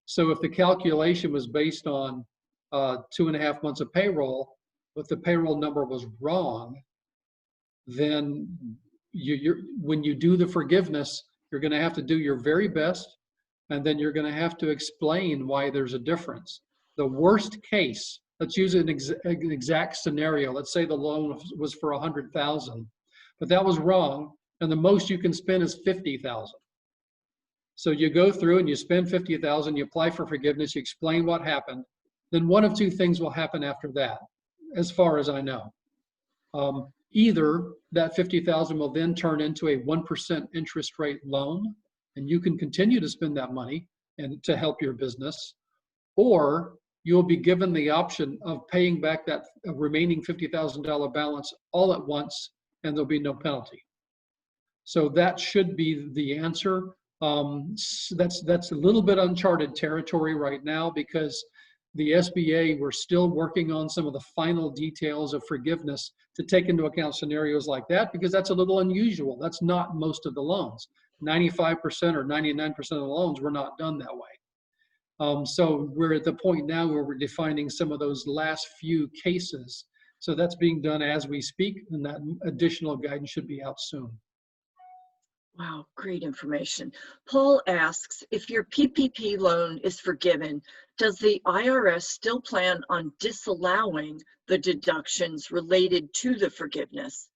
So if the calculation was based on 2.5 months of payroll, but the payroll number was wrong, then when you do the forgiveness, you're going to have to do your very best, and then you're going to have to explain why there's a difference. The worst case, let's use an exact scenario. Let's say the loan was for $100,000, but that was wrong. and the most you can spend is 50,000. So you go through and you spend 50,000, you apply for forgiveness, you explain what happened, then one of two things will happen after that, as far as I know. Either that 50,000 will then turn into a 1% interest rate loan, and you can continue to spend that money and to help your business, or you'll be given the option of paying back that remaining $50,000 balance all at once, and there'll be no penalty. So that should be the answer. That's a little bit uncharted territory right now, because the SBA, we're still working on some of the final details of forgiveness to take into account scenarios like that, because that's a little unusual. That's not most of the loans. 95% or 99% of the loans were not done that way. So we're at the point now where we're defining some of those last few cases. So that's being done as we speak, and that additional guidance should be out soon. Wow, great information. Paul asks, if your PPP loan is forgiven, does the IRS still plan on disallowing the deductions related to the forgiveness?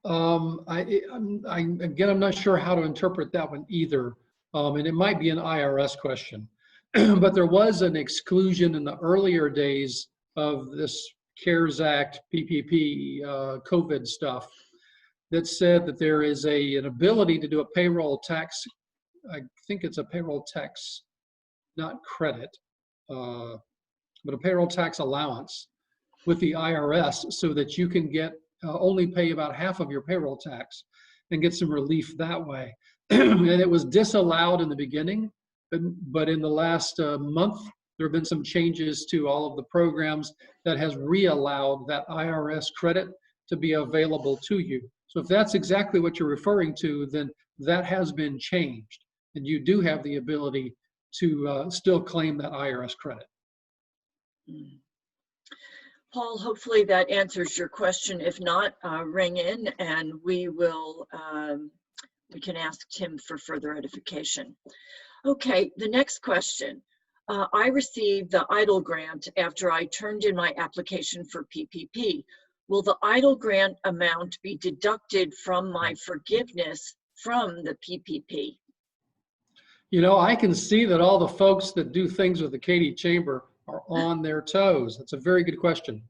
I'm not sure how to interpret that one either. And it might be an IRS question. But there was an exclusion in the earlier days of this CARES Act, PPP, COVID stuff, that said that there is an ability to do a payroll tax. I think it's a payroll tax, not credit, but a payroll tax allowance with the IRS, so that you can get only pay about half of your payroll tax and get some relief that way. And it was disallowed in the beginning, but in the last month, there have been some changes to all of the programs that has re-allowed that IRS credit to be available to you. So if that's exactly what you're referring to, then that has been changed, and you do have the ability to still claim that IRS credit. Paul, hopefully that answers your question. If not, ring in and we can ask Tim for further edification. Okay, the next question. I received the EIDL grant after I turned in my application for PPP. Will the EIDL grant amount be deducted from my forgiveness from the PPP? You know, I can see that all the folks that do things with the Katy Chamber are on their toes. That's a very good question.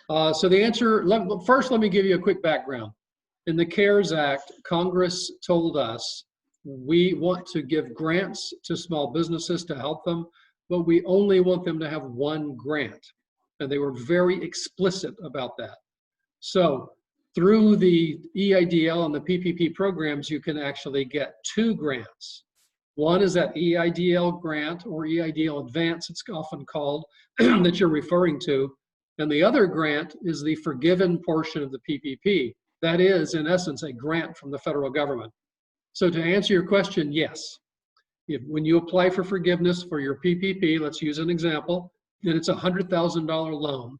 So the answer, first let me give you a quick background. In the CARES Act, Congress told us we want to give grants to small businesses to help them, but we only want them to have one grant. And they were very explicit about that. So through the EIDL and the PPP programs, you can actually get two grants. One is that EIDL grant, or EIDL advance, it's often called, that you're referring to. And the other grant is the forgiven portion of the PPP. That is, in essence, a grant from the federal government. So to answer your question, yes. When you apply for forgiveness for your PPP, let's use an example, and it's a $100,000 loan.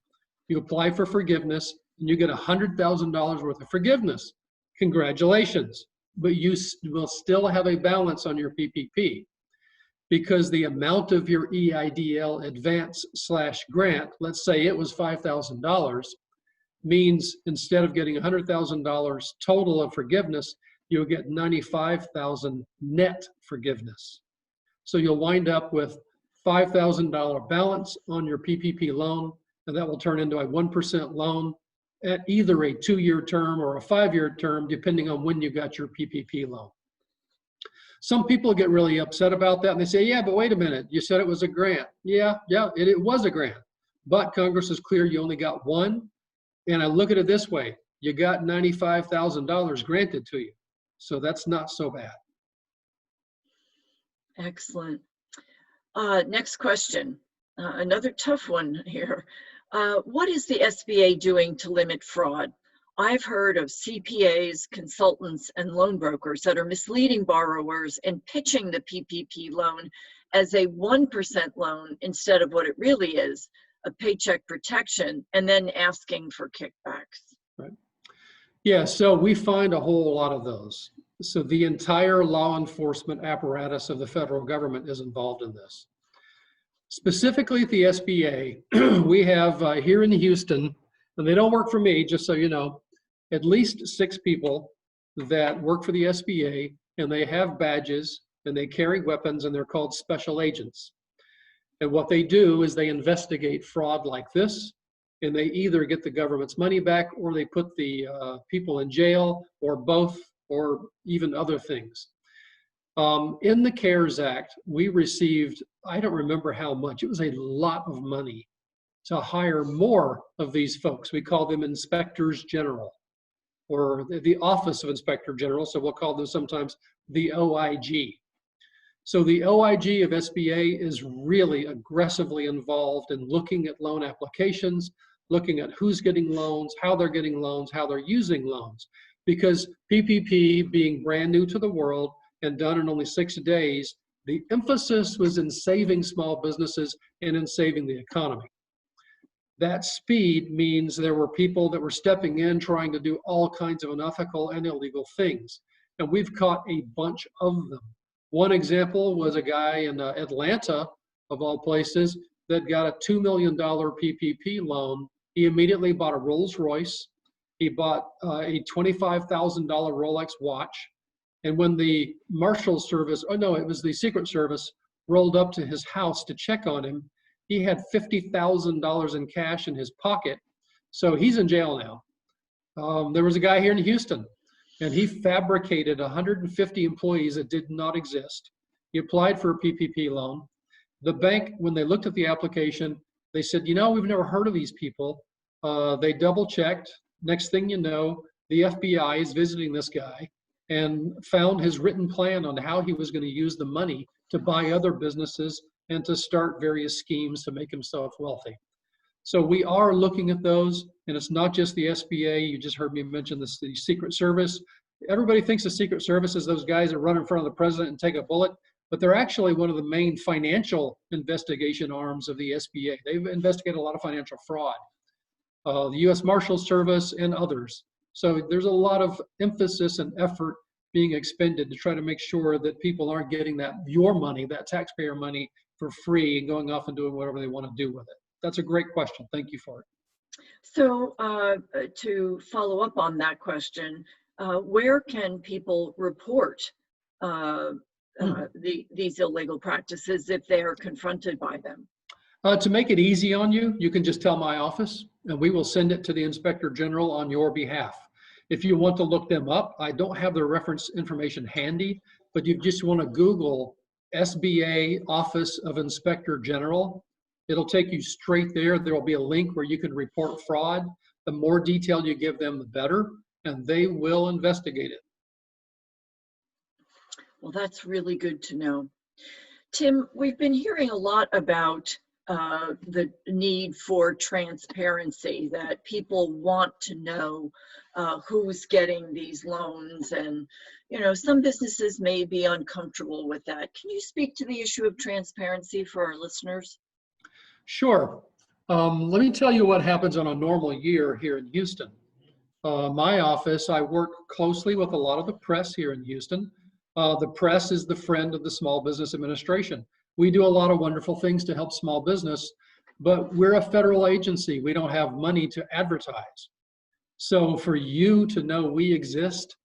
You apply for forgiveness, and you get $100,000 worth of forgiveness. Congratulations. But you will still have a balance on your PPP, because the amount of your EIDL advance / grant, let's say it was $5,000, means instead of getting $100,000 total of forgiveness, you'll get $95,000 net forgiveness. So you'll wind up with $5,000 balance on your PPP loan, and that will turn into a 1% loan at either a 2-year term or a 5-year term, depending on when you got your PPP loan. Some people get really upset about that, and they say, yeah, but wait a minute, you said it was a grant. Yeah, it was a grant, but Congress is clear you only got one. And I look at it this way, you got $95,000 granted to you. So that's not so bad. Excellent. Next question, another tough one here. What is the SBA doing to limit fraud? I've heard of CPAs, consultants, and loan brokers that are misleading borrowers and pitching the PPP loan as a 1% loan instead of what it really is, a paycheck protection, and then asking for kickbacks. Right. Yeah, so we find a whole lot of those. So the entire law enforcement apparatus of the federal government is involved in this. Specifically at the SBA, we have here in Houston, and they don't work for me, just so you know, at least 6 people that work for the SBA, and they have badges and they carry weapons, and they're called special agents. And what they do is they investigate fraud like this, and they either get the government's money back or they put the people in jail, or both, or even other things. In the CARES Act, we received, I don't remember how much, it was a lot of money to hire more of these folks. We call them inspectors general, or the Office of Inspector General, so we'll call them sometimes the OIG. So the OIG of SBA is really aggressively involved in looking at loan applications, looking at who's getting loans, how they're getting loans, how they're using loans. Because PPP being brand new to the world and done in only 6 days, the emphasis was in saving small businesses and in saving the economy. That speed means there were people that were stepping in trying to do all kinds of unethical and illegal things. And we've caught a bunch of them. One example was a guy in Atlanta, of all places, that got a $2 million PPP loan. He immediately bought a Rolls Royce. He bought a $25,000 Rolex watch. And when the Marshal Service, oh no, it was the Secret Service, rolled up to his house to check on him, he had $50,000 in cash in his pocket. So he's in jail now. There was a guy here in Houston, and he fabricated 150 employees that did not exist. He applied for a PPP loan. The bank, when they looked at the application, they said, you know, we've never heard of these people. They double checked. Next thing you know, the FBI is visiting this guy and found his written plan on how he was going to use the money to buy other businesses and to start various schemes to make himself wealthy. So we are looking at those, and it's not just the SBA. You just heard me mention this, the Secret Service. Everybody thinks the Secret Service is those guys that run in front of the president and take a bullet, but they're actually one of the main financial investigation arms of the SBA. They've investigated a lot of financial fraud, the U.S. Marshal Service and others. So there's a lot of emphasis and effort being expended to try to make sure that people aren't getting that, your money, that taxpayer money, for free and going off and doing whatever they want to do with it. That's a great question. Thank you for it. So to follow up on that question, where can people report these illegal practices if they are confronted by them? To make it easy on you, you can just tell my office and we will send it to the Inspector General on your behalf. If you want to look them up, I don't have the reference information handy, but you just want to Google SBA Office of Inspector General. It'll take you straight there. There will be a link where you can report fraud. The more detail you give them, the better, and they will investigate it. Well, that's really good to know. Tim, we've been hearing a lot about the need for transparency, that people want to know who's getting these loans, and you know, some businesses may be uncomfortable with that. Can you speak to the issue of transparency for our listeners? Sure. Let me tell you what happens on a normal year here in Houston. My office, I work closely with a lot of the press here in Houston. The press is the friend of the Small Business Administration. We do a lot of wonderful things to help small business, but we're a federal agency. We don't have money to advertise. So for you to know we exist,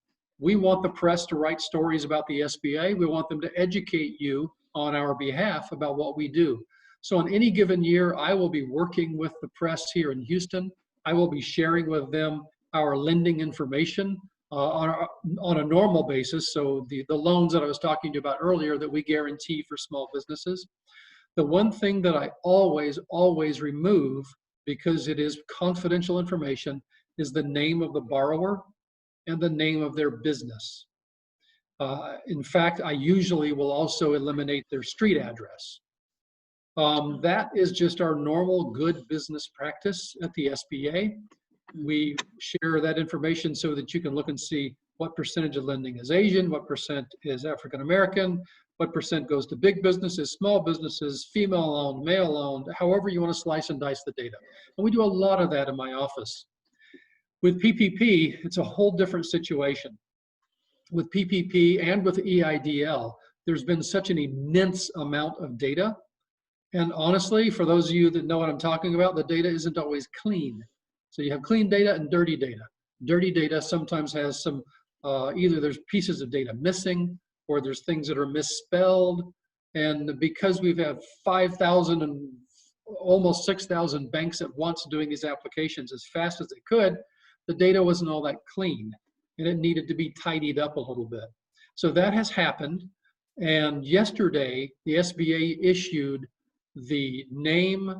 we want the press to write stories about the SBA. We want them to educate you on our behalf about what we do. So on any given year, I will be working with the press here in Houston. I will be sharing with them our lending information on a normal basis. So the loans that I was talking to you about earlier that we guarantee for small businesses. The one thing that I always remove, because it is confidential information, is the name of the borrower and the name of their business. In fact, I usually will also eliminate their street address. That is just our normal good business practice at the SBA. We share that information so that you can look and see what percentage of lending is Asian, what percent is African American, what percent goes to big businesses, small businesses, female owned, male owned, however you want to slice and dice the data. And we do a lot of that in my office. With PPP, it's a whole different situation. With PPP and with EIDL, there's been such an immense amount of data. And honestly, for those of you that know what I'm talking about, the data isn't always clean. So you have clean data and dirty data. Dirty data sometimes has some Either there's pieces of data missing, or there's things that are misspelled. And because we've had 5,000 and almost 6,000 banks at once doing these applications as fast as they could, the data wasn't all that clean, and it needed to be tidied up a little bit. So that has happened. And yesterday, the SBA issued the name,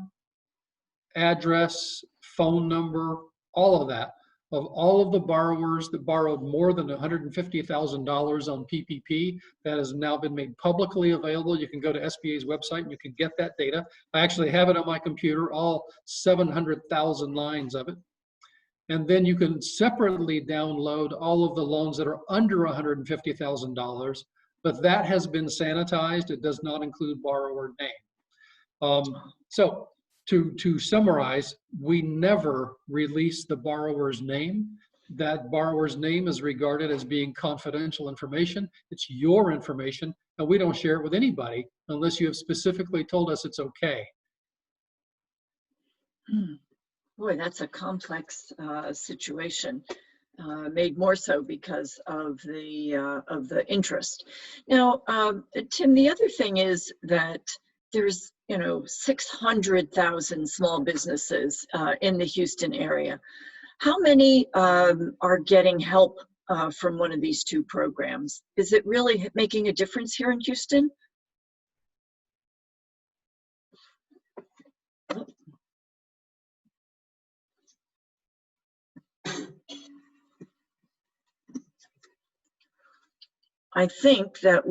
address, phone number, all of that, of all of the borrowers that borrowed more than $150,000 on PPP. That has now been made publicly available. You can go to SBA's website and you can get that data. I actually have it on my computer, all 700,000 lines of it. And then you can separately download all of the loans that are under $150,000, but that has been sanitized. It does not include borrower name. So to summarize, we never release the borrower's name. That borrower's name is regarded as being confidential information. It's your information, and we don't share it with anybody unless you have specifically told us it's okay. Boy, that's a complex situation, made more so because of the interest. Now, Tim, the other thing is that there's 600,000 small businesses in the Houston area. How many are getting help from one of these two programs? Is it really making a difference here in Houston? I think that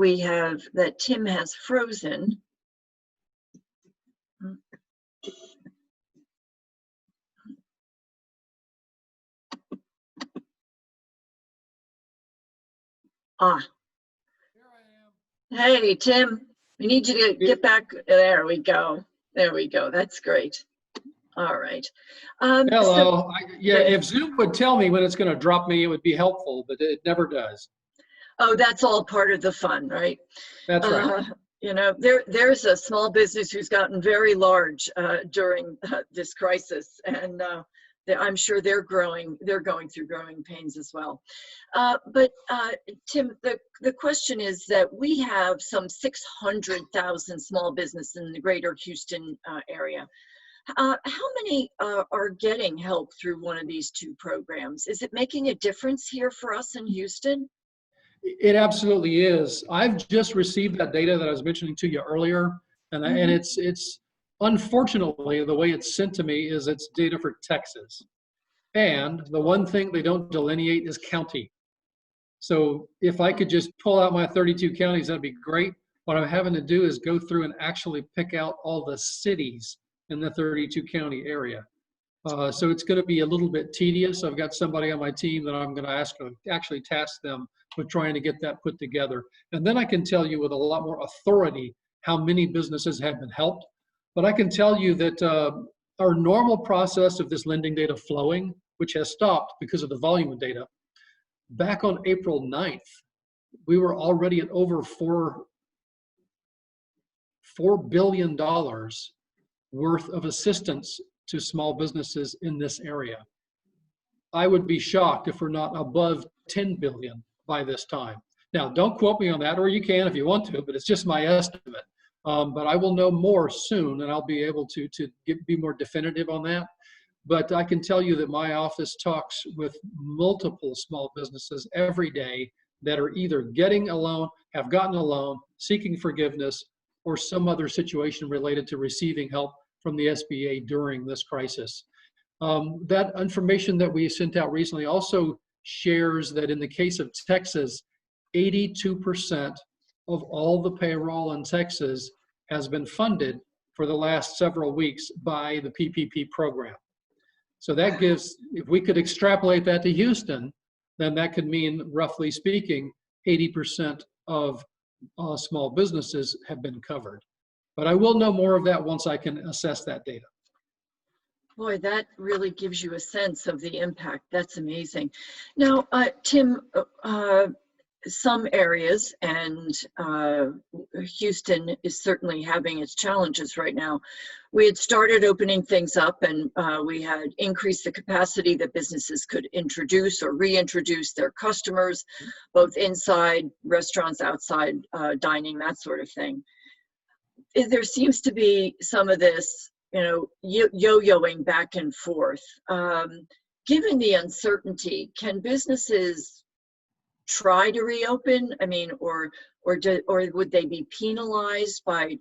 that Tim has frozen. Ah. Hey, Tim, we need you to get back. There we go. There we go. That's great. All right. Hello. If Zoom would tell me when it's going to drop me, it would be helpful, but it never does. Oh, that's all part of the fun, right? That's right. There's a small business who's gotten very large during this crisis, and I'm sure they're going through growing pains as well. But Tim, the question is that we have some 600,000 small businesses in the greater Houston area. How many are getting help through one of these two programs? Is it making a difference here for us in Houston? It absolutely is. I've just received that data that I was mentioning to you earlier, and it's unfortunately the way it's sent to me is it's data for Texas. And the one thing they don't delineate is county. So if I could just pull out my 32 counties, that'd be great. What I'm having to do is go through and actually pick out all the cities in the 32 county area. So it's going to be a little bit tedious. I've got somebody on my team that I'm going to actually task them with trying to get that put together. And then I can tell you with a lot more authority how many businesses have been helped. But I can tell you that our normal process of this lending data flowing, which has stopped because of the volume of data, back on April 9th, we were already at over $4 billion worth of assistance to small businesses in this area. I would be shocked if we're not above 10 billion by this time. Now, don't quote me on that, or you can if you want to, but it's just my estimate. But I will know more soon, and I'll be able to be more definitive on that. But I can tell you that my office talks with multiple small businesses every day that are either getting a loan, have gotten a loan, seeking forgiveness, or some other situation related to receiving help from the SBA during this crisis. That information that we sent out recently also shares that in the case of Texas, 82% of all the payroll in Texas has been funded for the last several weeks by the PPP program. So that gives, if we could extrapolate that to Houston, then that could mean, roughly speaking, 80% of small businesses have been covered. But I will know more of that once I can assess that data. Boy, that really gives you a sense of the impact. That's amazing. Now, Tim, some areas, and Houston is certainly having its challenges right now. We had started opening things up, and we had increased the capacity that businesses could introduce or reintroduce their customers, both inside restaurants, outside dining, that sort of thing. There seems to be some of this, yo-yoing back and forth. Given the uncertainty, can businesses try to reopen? I mean, or would they be penalized by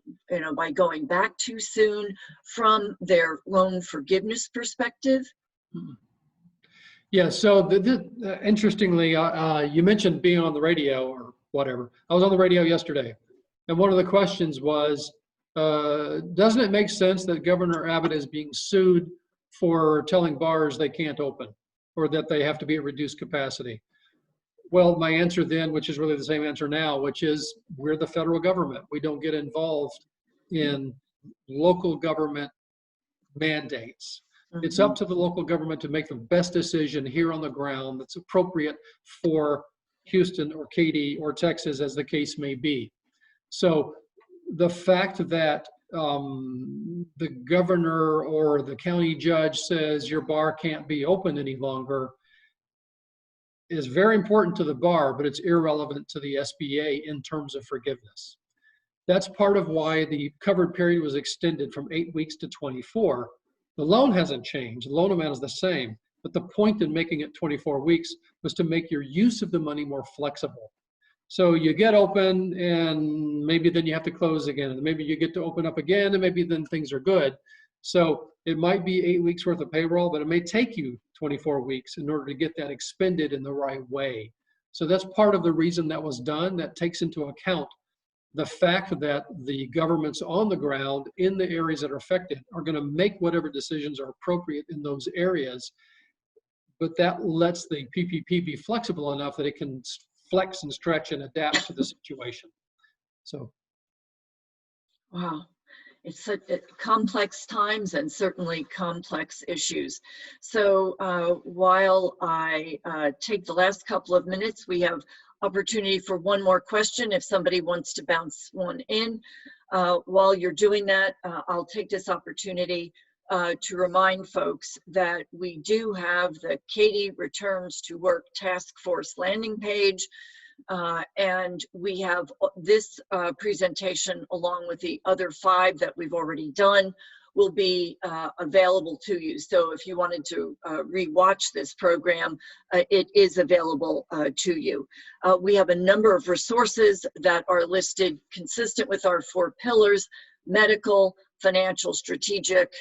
going back too soon from their loan forgiveness perspective? Yeah, so interestingly, you mentioned being on the radio or whatever. I was on the radio yesterday, and one of the questions was, doesn't it make sense that Governor Abbott is being sued for telling bars they can't open or that they have to be at reduced capacity? Well, my answer then, which is really the same answer now, which is we're the federal government. We don't get involved in local government mandates. It's up to the local government to make the best decision here on the ground that's appropriate for Houston or Katy or Texas, as the case may be. So the fact that the governor or the county judge says your bar can't be open any longer is very important to the bar, but it's irrelevant to the SBA in terms of forgiveness. That's part of why the covered period was extended from 8 weeks to 24. The loan hasn't changed. The loan amount is the same, but the point in making it 24 weeks was to make your use of the money more flexible. So you get open and maybe then you have to close again, and maybe you get to open up again, and maybe then things are good. So it might be 8 weeks worth of payroll, but it may take you 24 weeks in order to get that expended in the right way. So that's part of the reason that was done. That takes into account the fact that the governments on the ground in the areas that are affected are going to make whatever decisions are appropriate in those areas. But that lets the PPP be flexible enough that it can flex and stretch and adapt to the situation. So. Wow. It's such complex times and certainly complex issues. So while I take the last couple of minutes, we have opportunity for one more question if somebody wants to bounce one in. While you're doing that, I'll take this opportunity to remind folks that we do have the Katy Returns to Work Task Force landing page. And we have this presentation along with the other 5 that we've already done will be available to you. So if you wanted to re-watch this program, it is available to you. We have a number of resources that are listed consistent with our 4 pillars: medical, financial, strategic,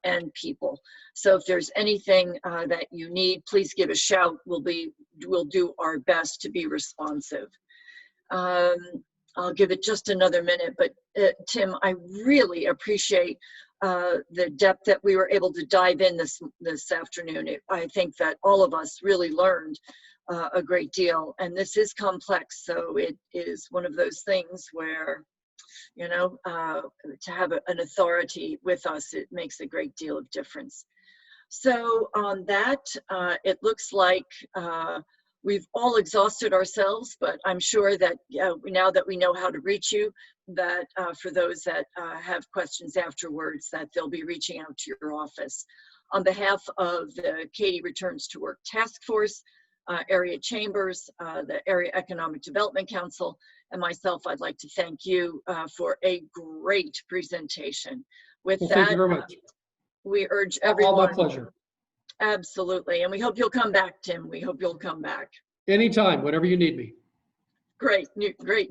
and people. So if there's anything that you need, please give a shout. We'll do our best to be responsive. I'll give it just another minute, but Tim, I really appreciate the depth that we were able to dive in this afternoon. I think that all of us really learned a great deal, and this is complex. So it is one of those things where, to have an authority with us, it makes a great deal of difference. So on that, it looks like we've all exhausted ourselves, but I'm sure that now that we know how to reach you, that for those that have questions afterwards, that they'll be reaching out to your office. On behalf of the Katy Returns to Work Task Force, area chambers, the Area Economic Development Council, and myself, I'd like to thank you for a great presentation. With that, thank you very much. We urge everyone. All my pleasure. Absolutely, and we hope you'll come back, Tim. We hope you'll come back. Anytime, whenever you need me. Great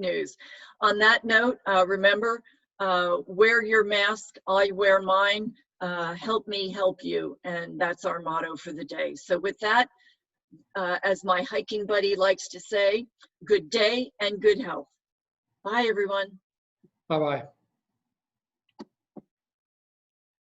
news. On that note, remember, wear your mask, I wear mine, help me help you, and that's our motto for the day. So with that, as my hiking buddy likes to say, good day and good health. Bye, everyone. Bye-bye.